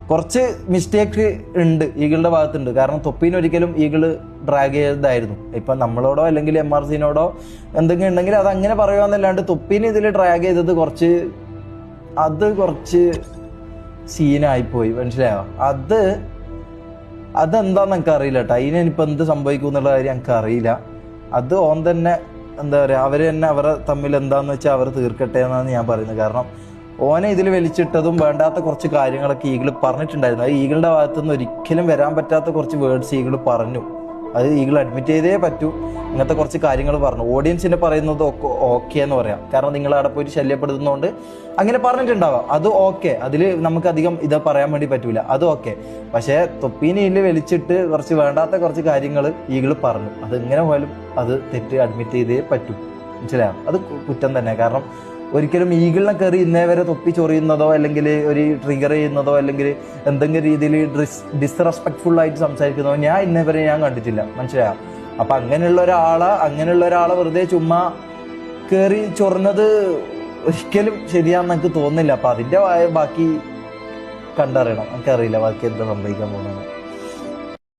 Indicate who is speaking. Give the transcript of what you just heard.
Speaker 1: കുറച്ച് മിസ്റ്റേക്ക് ഉണ്ട് ഈഗിളുടെ ഭാഗത്തുണ്ട്. കാരണം തൊപ്പീനെ ഒരിക്കലും ഈഗിള് ഡ്രാഗ് ചെയ്തതായിരുന്നു. ഇപ്പം നമ്മളോടോ അല്ലെങ്കിൽ MRCനോടോ എന്തെങ്കിലും ഉണ്ടെങ്കിൽ അത് അങ്ങനെ പറയുകയെന്നല്ലാണ്ട് തൊപ്പീനെ ഇതിൽ ഡ്രാഗ് ചെയ്തത് കുറച്ച് സീനായിപ്പോയി. മനസ്സിലായോ? അതെന്താന്ന് എനിക്ക് അറിയില്ല കേട്ടോ. അതിനിപ്പോൾ എന്ത് സംഭവിക്കും എന്നുള്ള കാര്യം എനിക്ക് അറിയില്ല. അത് ഓൻ തന്നെ എന്താ പറയുക, അവർ തന്നെ അവരെ തമ്മിൽ എന്താന്ന് വെച്ചാൽ അവർ തീർക്കട്ടെ എന്നാണ് ഞാൻ പറയുന്നത്. കാരണം ഓനെ ഇതിൽ വലിച്ചിട്ടതും വേണ്ടാത്ത കുറച്ച് കാര്യങ്ങളൊക്കെ ഈഗിൾ പറഞ്ഞിട്ടുണ്ടായിരുന്നു. അത് ഈഗിളിന്റെ ഭാഗത്തുനിന്ന് ഒരിക്കലും വരാൻ പറ്റാത്ത കുറച്ച് വേർഡ്സ് ഈഗിൾ പറഞ്ഞു. അത് ഈഗിൾ അഡ്മിറ്റ് ചെയ്തേ പറ്റൂ. ഇങ്ങനത്തെ കുറച്ച് കാര്യങ്ങൾ പറഞ്ഞു. ഓഡിയൻസിന് പറയുന്നത് ഓക്കെ എന്ന് പറയാം. കാരണം നിങ്ങൾ അവിടെ പോയിട്ട് ശല്യപ്പെടുത്തുന്നതുകൊണ്ട് അങ്ങനെ പറഞ്ഞിട്ടുണ്ടാവാം. അത് ഓക്കെ, അതിൽ നമുക്ക് അധികം ഇത് പറയാൻ വേണ്ടി പറ്റൂല. അത് ഓക്കെ. പക്ഷേ തൊപ്പീനയിൽ വലിച്ചിട്ട് കുറച്ച് വേണ്ടാത്ത കുറച്ച് കാര്യങ്ങൾ ഈഗിൾ പറഞ്ഞു. അത് എങ്ങനെ പോയാലും അത് തെറ്റ് അഡ്മിറ്റ് ചെയ്തേ പറ്റൂ. മനസ്സിലായോ? അത് കുറ്റം തന്നെ. കാരണം ഒരിക്കലും ഈഗിളിനെ കയറി ഇന്നേ വരെ തൊപ്പി ചൊറിയുന്നതോ അല്ലെങ്കിൽ ഒരു ട്രിഗർ ചെയ്യുന്നതോ അല്ലെങ്കിൽ എന്തെങ്കിലും രീതിയിൽ ഡിസ്റെസ്പെക്ട്ഫുൾ ആയിട്ട് സംസാരിക്കുന്നതോ ഞാൻ ഇന്നേ വരെ ഞാൻ കണ്ടിട്ടില്ല. മനസ്സിലായോ? അപ്പൊ അങ്ങനെയുള്ള ഒരാളെ വെറുതെ ചുമ്മാ കയറി ചൊറിഞ്ഞത് ഒരിക്കലും ശരിയാണെന്ന് എനിക്ക് തോന്നുന്നില്ല. അപ്പൊ അതിന്റെ ബാക്കി കണ്ടറിയണം. എനിക്കറിയില്ല ബാക്കി എന്താ സംഭവിക്കാൻ പോകുന്നത്.